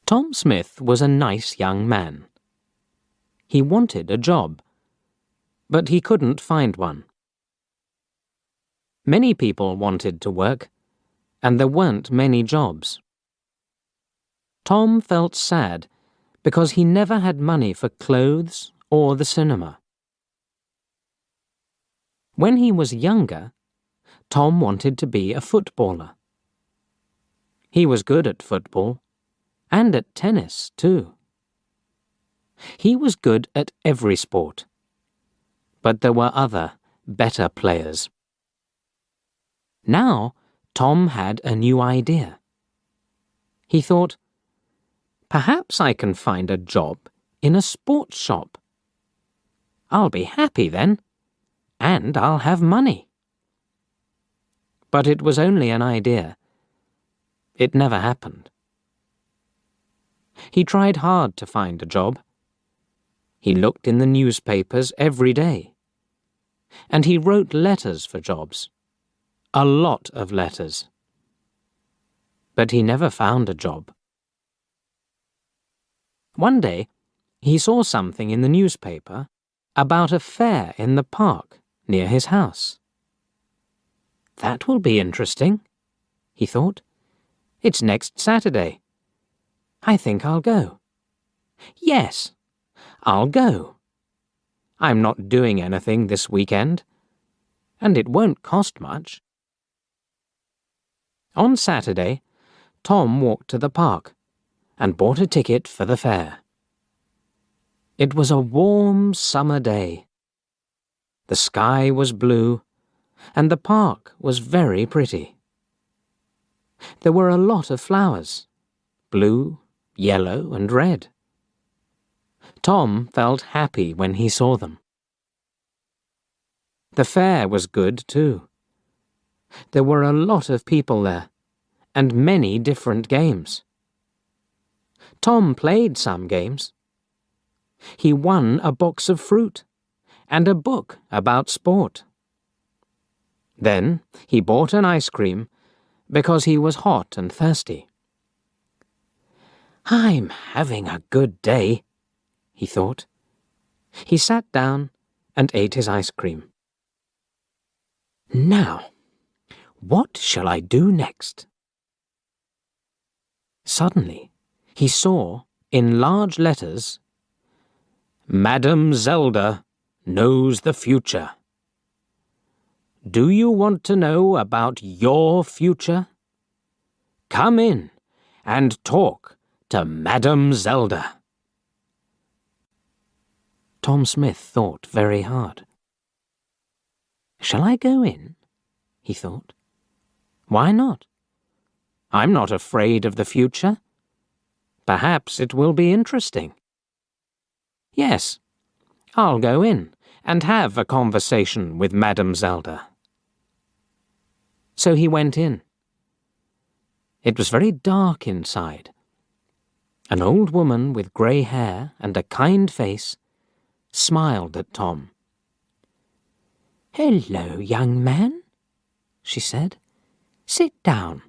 Tom Smith was a nice young man. He wanted a job, but he couldn't find one. Many people wanted to work, and there weren't many jobs. Tom felt sad because he never had money for clothes or the cinema. When he was younger, Tom wanted to be a footballer. He was good at football, and at tennis, too. He was good at every sport, but there were other, better players. Now, Tom had a new idea. He thought, perhaps I can find a job in a sports shop. I'll be happy then, and I'll have money. But it was only an idea. It never happened. He tried hard to find a job. He looked in the newspapers every day. And he wrote letters for jobs. A lot of letters. But he never found a job. One day, he saw something in the newspaper about a fair in the park near his house. That will be interesting, he thought. It's next Saturday. I think I'll go. Yes, I'll go. I'm not doing anything this weekend, and it won't cost much. On Saturday, Tom walked to the park and bought a ticket for the fair. It was a warm summer day. The sky was blue, and the park was very pretty. There were a lot of flowers, blue, yellow, and red. Tom felt happy when he saw them. The fair was good, too. There were a lot of people there, and many different games. Tom played some games. He won a box of fruit and a book about sport. Then he bought an ice cream because he was hot and thirsty. I'm having a good day, he thought. He sat down and ate his ice cream. Now, what shall I do next? Suddenly, he saw, in large letters, Madam Zelda knows the future. Do you want to know about your future? Come in and talk to Madam Zelda. Tom Smith thought very hard. Shall I go in? He thought. Why not? I'm not afraid of the future. Perhaps it will be interesting. Yes, I'll go in and have a conversation with Madam Zelda. So he went in. It was very dark inside. An old woman with grey hair and a kind face smiled at Tom. Hello, young man, she said. Sit down,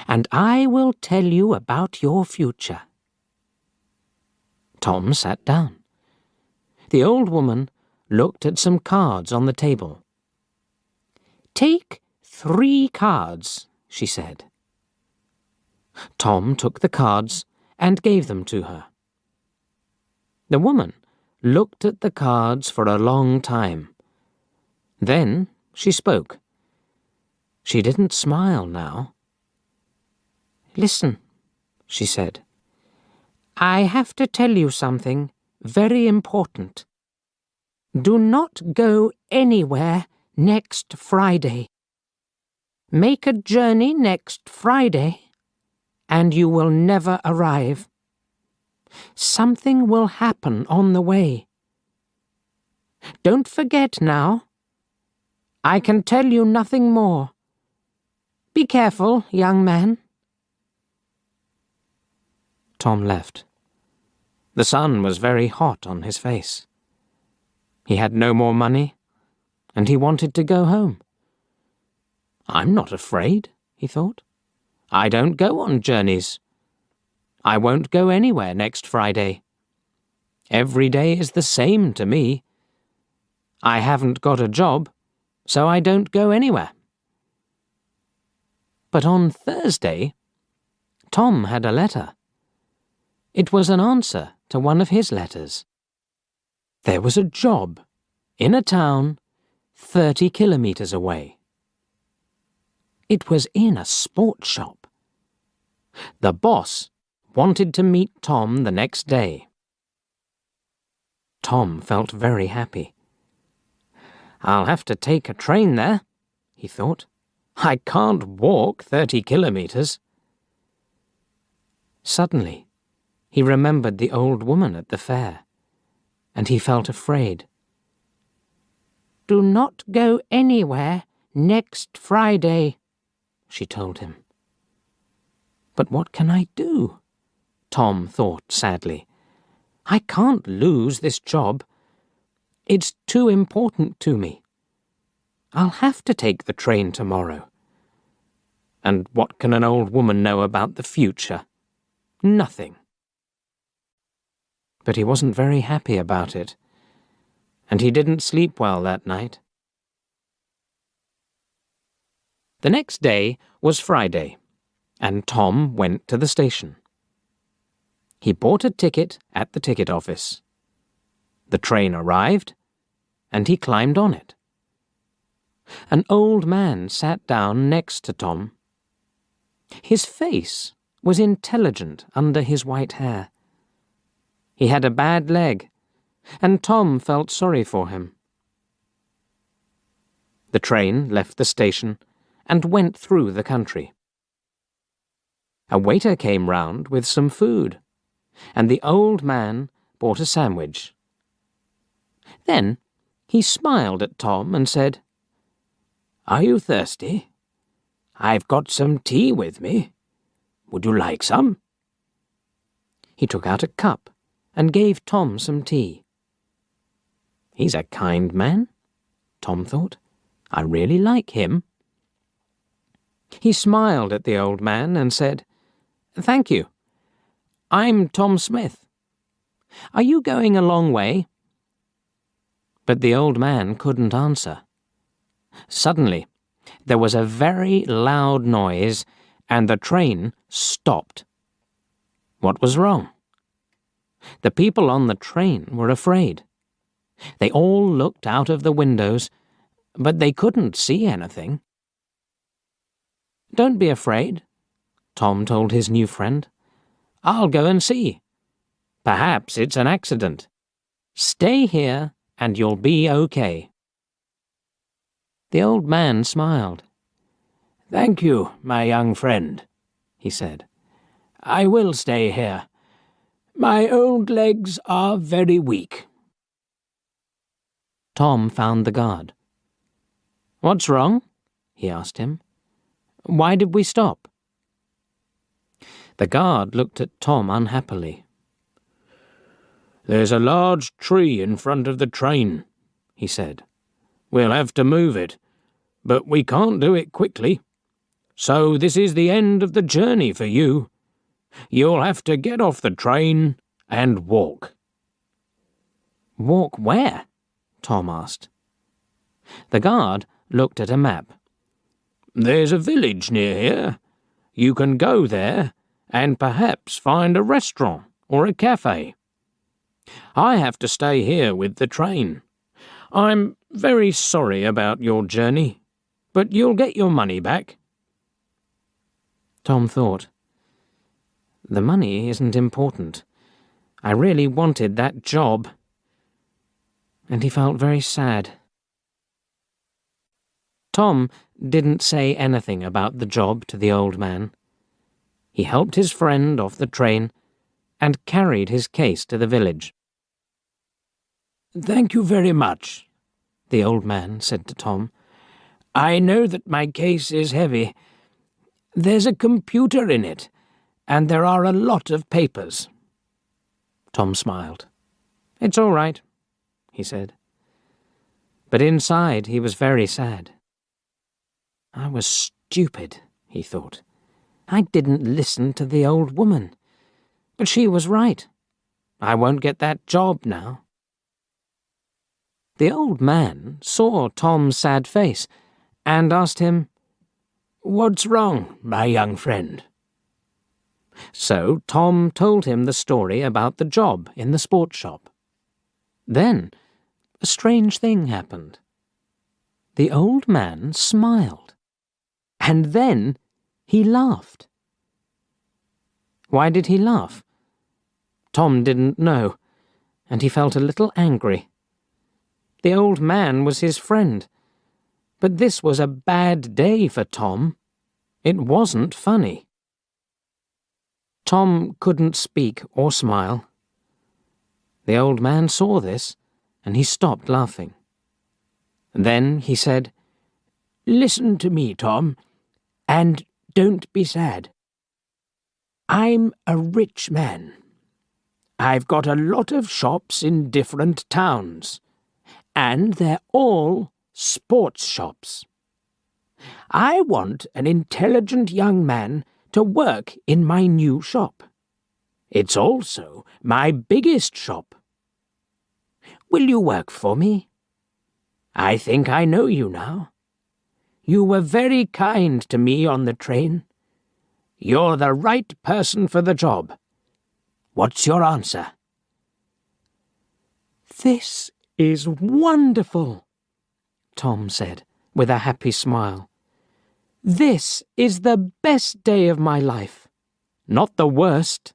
and I will tell you about your future. Tom sat down. The old woman looked at some cards on the table. Take 3 cards, she said. Tom took the cards and gave them to her. The woman looked at the cards for a long time. Then she spoke. She didn't smile now. Listen, she said. I have to tell you something very important. Do not go anywhere next Friday. Make a journey next Friday, and you will never arrive. Something will happen on the way. Don't forget now. I can tell you nothing more. Be careful, young man. Tom left. The sun was very hot on his face. He had no more money, and he wanted to go home. I'm not afraid, he thought. I don't go on journeys. I won't go anywhere next Friday. Every day is the same to me. I haven't got a job, so I don't go anywhere. But on Thursday, Tom had a letter. It was an answer to one of his letters. There was a job in a town 30 kilometers away. It was in a sports shop. The boss wanted to meet Tom the next day. Tom felt very happy. I'll have to take a train there, he thought. I can't walk 30 kilometers. Suddenly, he remembered the old woman at the fair, and he felt afraid. "Do not go anywhere next Friday," she told him. But what can I do? Tom thought sadly. I can't lose this job. It's too important to me. I'll have to take the train tomorrow. And what can an old woman know about the future? Nothing. But he wasn't very happy about it, and he didn't sleep well that night. The next day was Friday, and Tom went to the station. He bought a ticket at the ticket office. The train arrived, and he climbed on it. An old man sat down next to Tom. His face was intelligent under his white hair. He had a bad leg, and Tom felt sorry for him. The train left the station and went through the country. A waiter came round with some food, and the old man bought a sandwich. Then he smiled at Tom and said, "Are you thirsty? I've got some tea with me. Would you like some?" He took out a cup and gave Tom some tea. He's a kind man, Tom thought. I really like him. He smiled at the old man and said, "Thank you. I'm Tom Smith. Are you going a long way?" But the old man couldn't answer. Suddenly, there was a very loud noise, and the train stopped. What was wrong? The people on the train were afraid. They all looked out of the windows, but they couldn't see anything. "Don't be afraid," Tom told his new friend. "I'll go and see. Perhaps it's an accident. Stay here and you'll be okay." The old man smiled. "Thank you, my young friend," he said. "I will stay here. My old legs are very weak." Tom found the guard. "What's wrong?" he asked him. "Why did we stop?" The guard looked at Tom unhappily. "There's a large tree in front of the train," he said. "We'll have to move it, but we can't do it quickly. So this is the end of the journey for you. You'll have to get off the train and walk." "Walk where?" Tom asked. The guard looked at a map. "There's a village near here. You can go there and perhaps find a restaurant or a cafe. I have to stay here with the train. I'm very sorry about your journey, but you'll get your money back." Tom thought, "The money isn't important. I really wanted that job." And he felt very sad. Tom didn't say anything about the job to the old man. He helped his friend off the train and carried his case to the village. "Thank you very much," the old man said to Tom. "I know that my case is heavy. There's a computer in it, and there are a lot of papers." Tom smiled. "It's all right," he said. But inside he was very sad. I was stupid, he thought. I didn't listen to the old woman. But she was right. I won't get that job now." The old man saw Tom's sad face and asked him, "What's wrong, my young friend?" So Tom told him the story about the job in the sports shop. Then a strange thing happened. The old man smiled, and then he laughed. Why did he laugh? Tom didn't know, and he felt a little angry. The old man was his friend, but this was a bad day for Tom. It wasn't funny. Tom couldn't speak or smile. The old man saw this, and he stopped laughing. Then he said, "Listen to me, Tom, and don't be sad. I'm a rich man. I've got a lot of shops in different towns, and they're all sports shops. I want an intelligent young man to work in my new shop. It's also my biggest shop. Will you work for me? I think I know you now. You were very kind to me on the train. You're the right person for the job. What's your answer?" "This is wonderful," Tom said, with a happy smile. "This is the best day of my life. Not the worst."